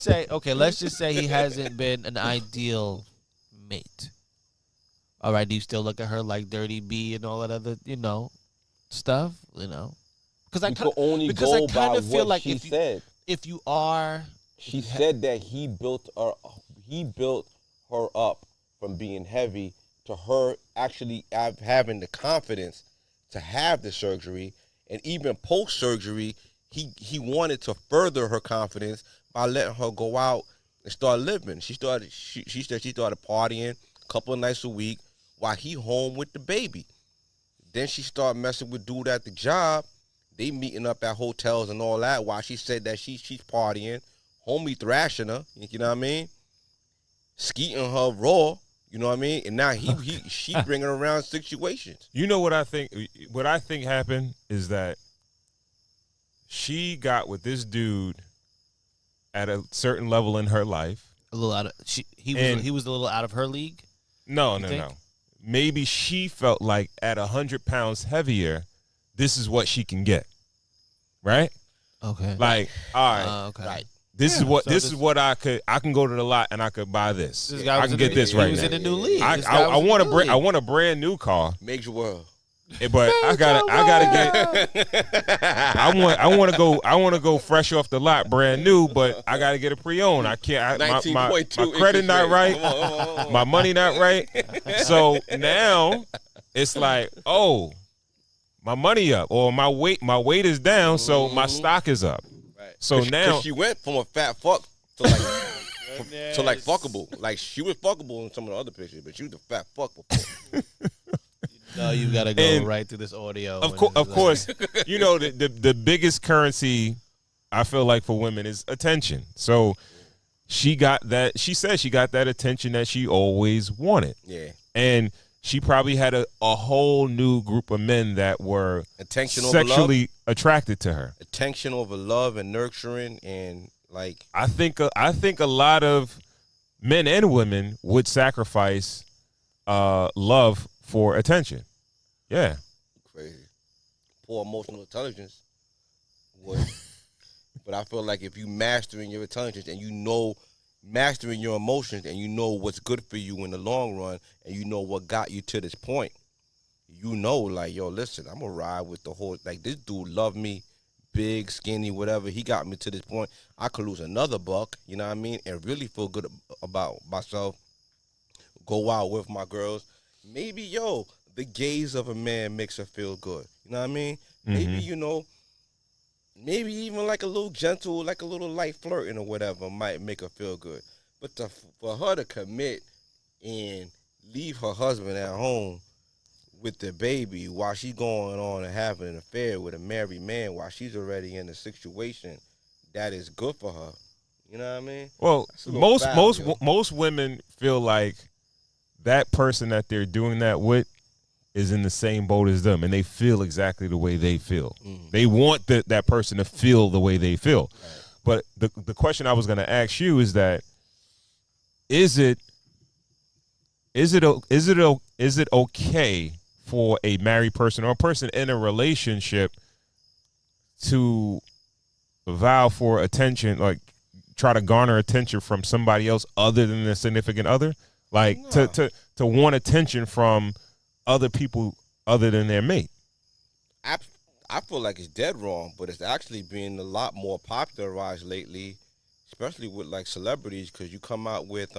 say, okay, let's just say he hasn't been an ideal mate. All right, do you still look at her like Dirty B and all that other, stuff? Because You could only go by what she said. if you are, She said that he built her up from being heavy to her actually having the confidence to have the surgery, and even post surgery, he wanted to further her confidence by letting her go out and start living. She said she started partying a couple of nights a week while he home with the baby. Then she started messing with dude at the job. They meeting up at hotels and all that while she said that she's partying. Homie thrashing her, you know what I mean? Skeeting her raw, you know what I mean? And now she bringing around situations. You know what I think? What I think happened is that she got with this dude at a certain level in her life. A little out of he was a little out of her league. No. Think? Maybe she felt like at 100 pounds heavier, this is what she can get, right? Okay. Like, all right, okay. Right. This is what I can go to the lot and I could buy this. I can get this right now. He was in a new league. I want a brand new car. Major world. But I gotta get. I want to go fresh off the lot, brand new. But I gotta get a pre-owned. I can't. My credit not right. My money not right. So now it's like, oh, my money up, or my weight is down, so my stock is up. Right. So now she went from a fat fuck to like fuckable. Like she was fuckable in some of the other pictures, but she was a fat fuck before. No, you gotta go right through this audio. Of course, the biggest currency I feel like for women is attention. So she got that. She said she got that attention that she always wanted. Yeah, and she probably had a whole new group of men that were sexually attracted to her. Attention over love and nurturing, and like I think a lot of men and women would sacrifice love for attention. Yeah. Crazy. Poor emotional intelligence. But I feel like if you mastering your intelligence and mastering your emotions and you know what's good for you in the long run and you know what got you to this point, like, yo, listen, I'm going to ride with the whole, like, this dude loved me, big, skinny, whatever. He got me to this point. I could lose another buck, you know what I mean, and really feel good about myself, go out with my girls. Maybe, the gaze of a man makes her feel good. You know what I mean? Mm-hmm. Maybe even like a little gentle, like a little light flirting or whatever might make her feel good. But for her to commit and leave her husband at home with the baby while she's going on and having an affair with a married man while she's already in a situation that is good for her. You know what I mean? Well, most women feel like that person that they're doing that with is in the same boat as them, and they feel exactly the way they feel. Mm-hmm. They want that person to feel the way they feel. Right. But the question I was going to ask you is that is it okay for a married person or a person in a relationship to vow for attention, like try to garner attention from somebody else other than their significant other? Like to want attention from other people other than their mate. I feel like it's dead wrong, but it's actually being a lot more popularized lately, especially with like celebrities, because you come out with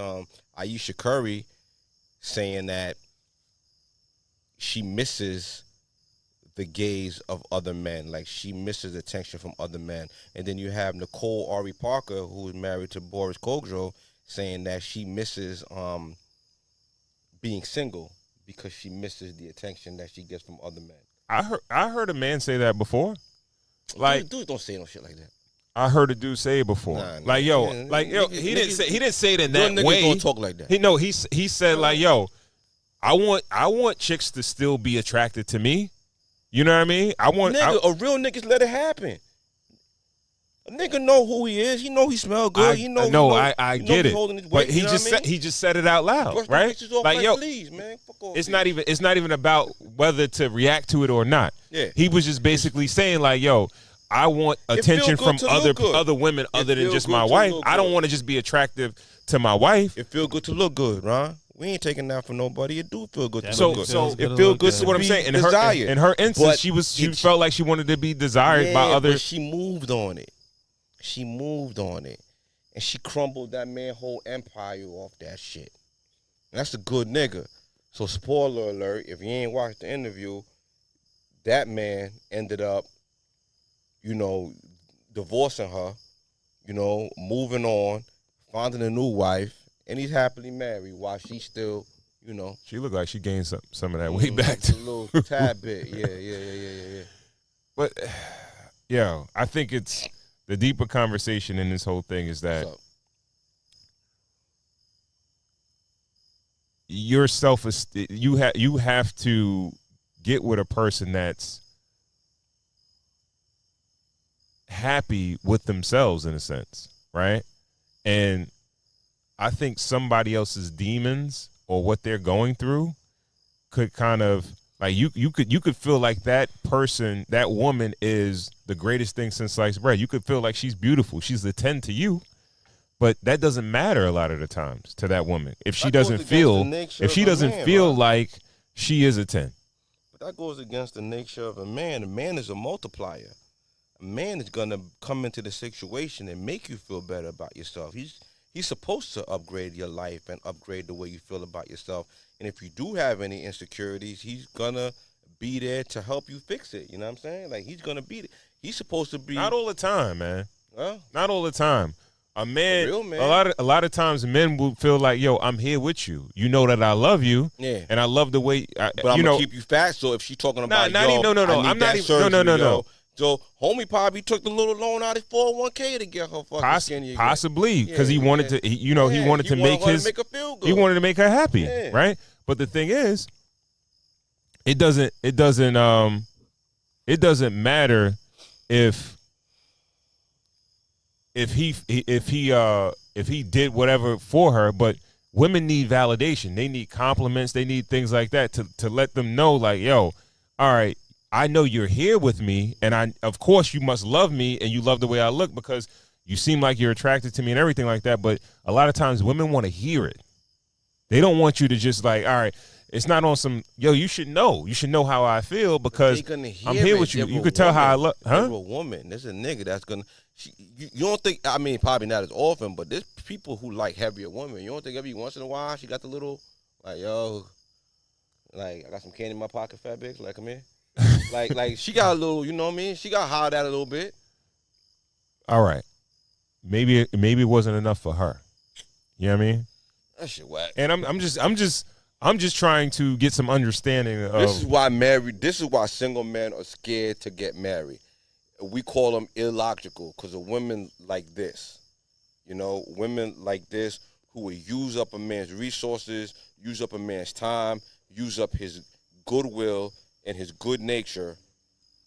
Ayesha Curry saying that she misses the gaze of other men, like she misses attention from other men. And then you have Nicole Ari Parker, who is married to Boris Kodjoe, saying that she misses being single because she misses the attention that she gets from other men. I heard a man say that before. Like, dudes don't say no shit like that. I heard a dude say it before. Nah, he didn't say it in that way. Don't talk like that. He said like, yo, I want chicks to still be attracted to me. You know what I mean? A real niggas let it happen. A nigga know who he is. He know he smell good. I get it. But he just said it out loud, right? Like, yo, please, man. Fuck off, it's not even about whether to react to it or not. Yeah. He was just basically saying like, yo, I want attention from other women other than just my wife. I don't want to just be attractive to my wife. It feel good to look good, Ron. We ain't taking that from nobody. It do feel good to look good. So it feel good. This is what I'm saying. In her instance, she felt like she wanted to be desired by others. But she moved on it. And she crumbled that man's whole empire off that shit. And that's a good nigga. So spoiler alert, if you ain't watched the interview, that man ended up, divorcing her, moving on, finding a new wife, and he's happily married while she's still, She looked like she gained some of that weight back. A little tad bit. Yeah. But, I think it's the deeper conversation in this whole thing is that your self-esteem, you have to get with a person that's happy with themselves in a sense, right? And I think somebody else's demons or what they're going through could kind of like you could feel like that person, that woman is the greatest thing since sliced bread. You could feel like she's beautiful. She's a 10 to you. But that doesn't matter a lot of the times to that woman. If she doesn't feel like she is a 10. But that goes against the nature of a man. A man is a multiplier. A man is gonna come into the situation and make you feel better about yourself. He's supposed to upgrade your life and upgrade the way you feel about yourself. And if you do have any insecurities, he's gonna be there to help you fix it. You know what I'm saying? Like he's gonna be. He's supposed to be. Not all the time, man. Huh? Not all the time. A man, real man, a lot of times men will feel like, yo, I'm here with you. You know that I love you, and I love the way. But I'm gonna keep you fat. So if she's talking about, no. I'm not even. No. So homie probably took the little loan out of 401k to get her fucking skinny again. Possibly because he wanted to. He wanted to make her feel good. He wanted to make her happy, right? But the thing is, it doesn't matter if he did whatever for her, but women need validation. They need compliments. They need things like that to let them know, like, yo, all right, I know you're here with me, and of course you must love me, and you love the way I look because you seem like you're attracted to me and everything like that. But a lot of times women want to hear it. They don't want you to just like, all right, it's not on some, yo, you should know how I feel because I'm here with you. You could tell how I look. Huh? A woman, there's a nigga that's gonna. You don't think? I mean, probably not as often, but there's people who like heavier women. You don't think every once in a while she got the little, like, yo, like I got some candy in my pocket, fat bitch. Like, come here. like she got a little, you know what I mean? She got hollered at a little bit. All right, maybe it wasn't enough for her. You know what I mean? That shit whack. And I'm just trying to get some understanding of. This is why single men are scared to get married. We call them illogical because of women like this. Women like this who will use up a man's resources, use up a man's time, use up his goodwill and his good nature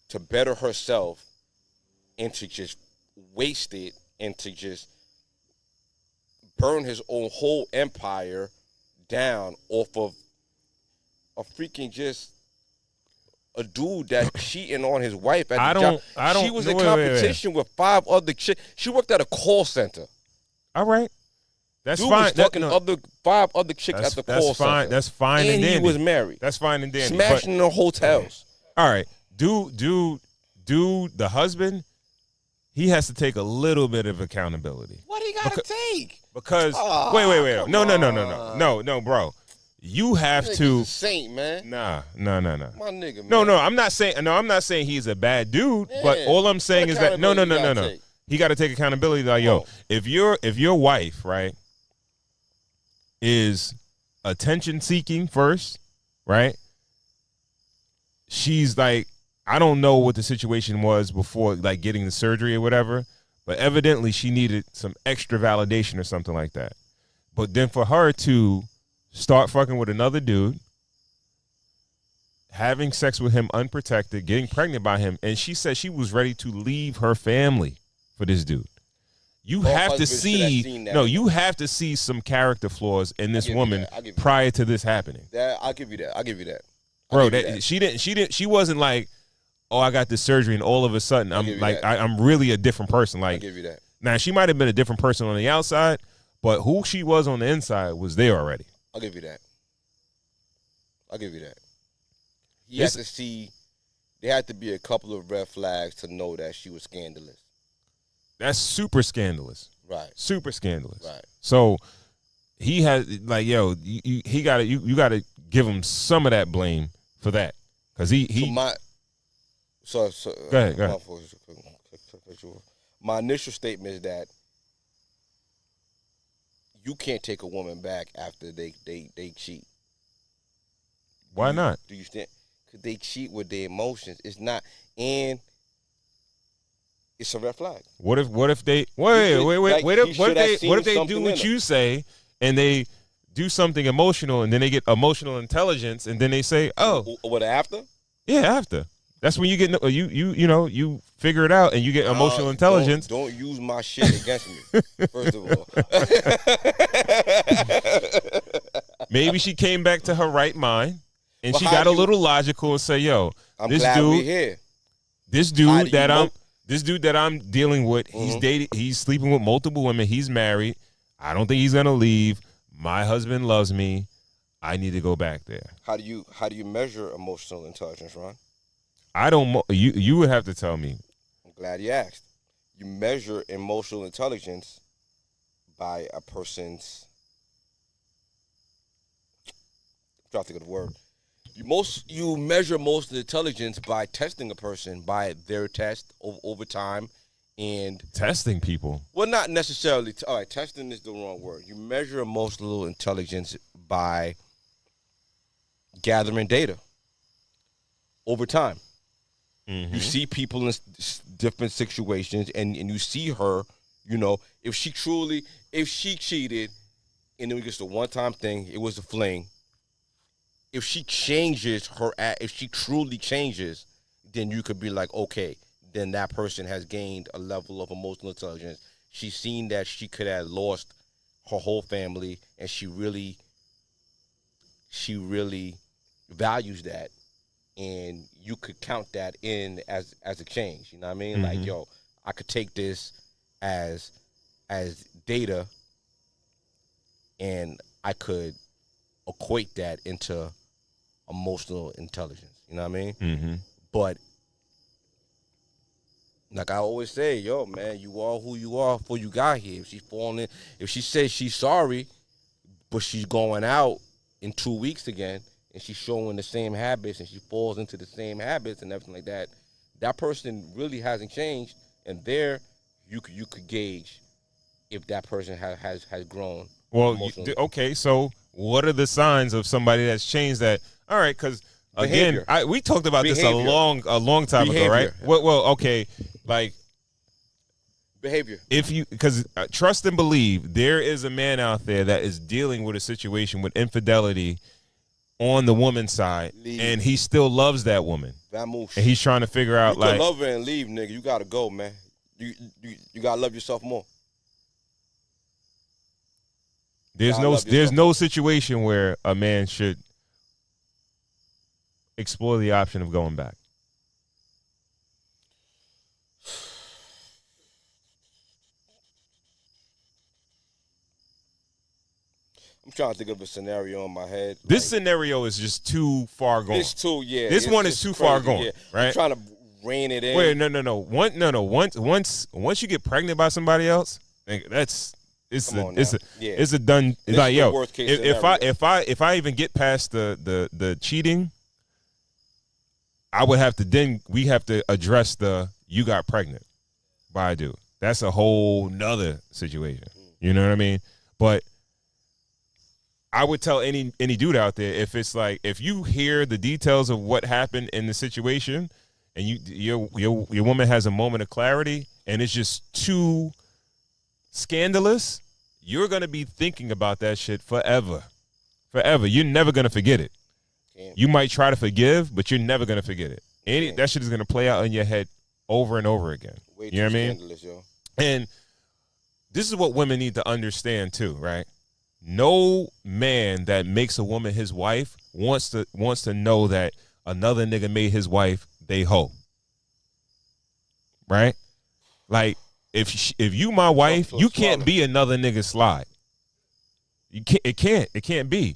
to better herself and to just waste it and to just burn his own whole empire down off of a freaking just a dude that cheating on his wife at the job. She was in competition with 5 other chicks. She worked at a call center. All right. That's dude fine. Was fucking 5 other chicks at the call center. That's fine and dandy. And he was married. That's fine and dandy. Smashing in the hotels. All right. Dude, the husband, he has to take a little bit of accountability. What he got to take? Because wait. No, bro. You have to. A saint, man. Nah. My nigga, man. No, I'm not saying he's a bad dude, but all I'm saying is that no. He got to take accountability. Like, yo, if your wife, right, is attention seeking first, right? She's like, I don't know what the situation was before, like getting the surgery or whatever, but evidently she needed some extra validation or something like that. But then for her to start fucking with another dude, having sex with him unprotected, getting pregnant by him, and she said she was ready to leave her family for this dude. You have to see some character flaws in this woman prior to this happening. I'll give you that. Bro, she wasn't like, oh, I got this surgery, and all of a sudden I'm like I'm really a different person. Like, I'll give you that. Now she might have been a different person on the outside, but who she was on the inside was there already. I'll give you that. He had to see. There had to be a couple of red flags to know that she was scandalous. That's super scandalous. Right. Super scandalous. Right. So he has you gotta give him some of that blame for that, because he. So go ahead. My initial statement is that you can't take a woman back after they cheat. Why not? Do you stand? Because they cheat with their emotions. It's not, and it's a red flag. What if they what if they do what you say and they do something emotional and then they get emotional intelligence and then they say, oh, what after? Yeah, after. That's when you get you figure it out and you get emotional intelligence. Don't use my shit against me. First of all, maybe she came back to her right mind and she got a little logical and say, "Yo, this dude that I'm dealing with, he's sleeping with multiple women. He's married. I don't think he's gonna leave. My husband loves me. I need to go back there." How do you measure emotional intelligence, Ron? I don't. You would have to tell me. I'm glad you asked. You measure emotional intelligence by a person's. I'm trying to think of the word. You measure emotional intelligence by testing a person by their test over time, and testing people. Well, not necessarily. All right, testing is the wrong word. You measure emotional intelligence by gathering data over time. Mm-hmm. You see people in different situations, and you see her, if she cheated, and then it was just a one-time thing, it was a fling. If she truly changes, then you could be like, okay, then that person has gained a level of emotional intelligence. She's seen that she could have lost her whole family, and she really values that. And you could count that in as a change. You know what I mean? Mm-hmm. Like, yo, I could take this as data, and I could equate that into emotional intelligence. You know what I mean? Mm-hmm. But like I always say, yo, man, you are who you are before you got here. If she says she's sorry, but she's going out in 2 weeks again, and she's showing the same habits, and she falls into the same habits and everything like that, that person really hasn't changed, and there you could gauge if that person has grown. Well, okay, so what are the signs of somebody that's changed that? All right, because again, we talked about this a long time ago, right? Well, okay, like behavior. Because trust and believe, there is a man out there that is dealing with a situation with infidelity on the woman's side, and he still loves that woman, and he's trying to figure out, you can love her and leave, nigga. You gotta go, man. You gotta love yourself more. There's no situation where a man should explore the option of going back. I'm trying to think of a scenario in my head. This scenario is just too far gone. This one is too far gone, right? I'm trying to rein it in. Wait, no. Once you get pregnant by somebody else, it's a done. This like, yo, worst case if I even get past the cheating, I would have to we have to address you got pregnant by a dude. That's a whole nother situation. You know what I mean? But I would tell any dude out there, if you hear the details of what happened in the situation, and your woman has a moment of clarity, and it's just too scandalous, you're gonna be thinking about that shit forever. You're never gonna forget it. Damn. You might try to forgive, but you're never gonna forget it. That shit is gonna play out in your head over and over again. You know what I mean? Yo. And this is what women need to understand too, right? No man that makes a woman his wife wants to know that another nigga made his wife they hoe. right? Like if you my wife, you can't be another nigga slide. You can't. It can't be.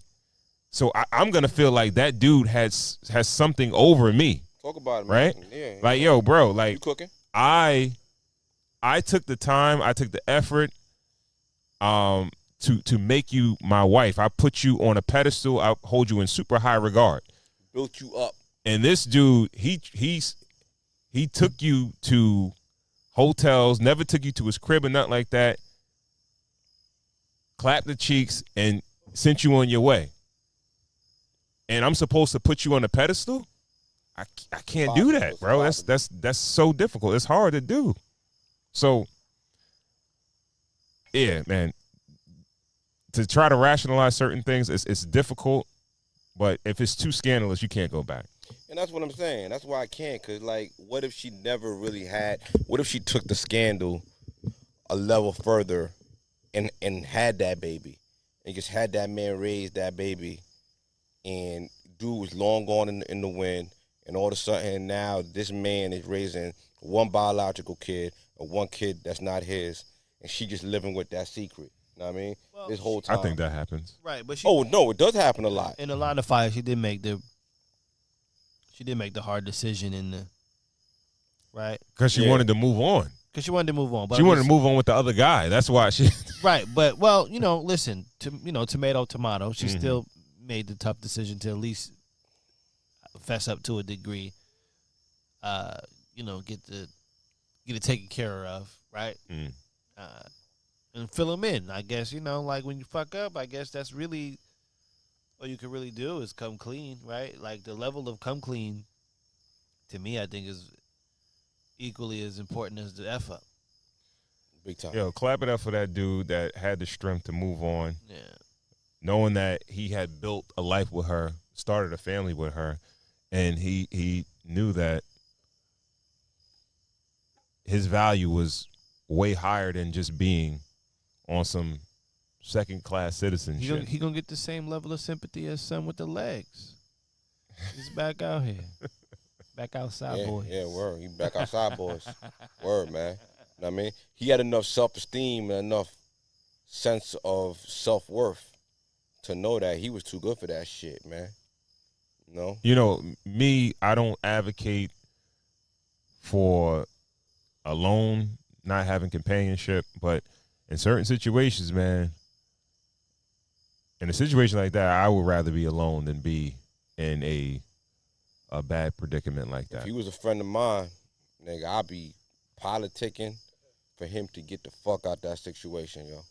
So I'm gonna feel like that dude has something over me. Talk about it, right? Man. Yeah. Like, yo, bro, like you cooking? I took the time, I took the effort, to make you my wife. I put you on a pedestal. I hold you in super high regard. Built you up. And this dude, he took you to hotels, never took you to his crib or nothing like that. Clapped the cheeks and sent you on your way. And I'm supposed to put you on a pedestal? I can't do that, bro. That's so difficult. It's hard to do. So, yeah, man. To try to rationalize certain things, it's difficult. But if it's too scandalous, you can't go back. And that's what I'm saying. That's why I can't. Because, like, what if she never really had – what if she took the scandal a level further and had that baby and just had that man raise that baby and dude was long gone in the wind and all of a sudden now this man is raising one biological kid or one kid that's not his and she just living with that secret. You know what I mean? Well, this whole time. I think that happens. Right, but no, it does happen a lot. In a line of fire, she did make the hard decision in the right because she wanted to move on. Because she wanted to move on, but she wanted to move on with the other guy. That's why she. Right, but well, listen, tomato. She still made the tough decision to at least fess up to a degree. Get it taken care of, right? And fill them in. I guess like when you fuck up, I guess that's really all you can really do is come clean, right? Like the level of come clean, to me, I think is equally as important as the F up. Big time. Yo, clap it up for that dude that had the strength to move on. Yeah. Knowing that he had built a life with her, started a family with her, and he knew that his value was way higher than just being on some second-class citizenship. He gonna get the same level of sympathy as some with the legs. He's back out here. Back outside, boys. Yeah, word. He back outside, boys. Word, man. You know what I mean? He had enough self-esteem and enough sense of self-worth to know that he was too good for that shit, man. Me, I don't advocate for alone, not having companionship, but in certain situations, man, in a situation like that, I would rather be alone than be in a bad predicament like that. If he was a friend of mine, nigga, I'd be politicking for him to get the fuck out that situation, yo.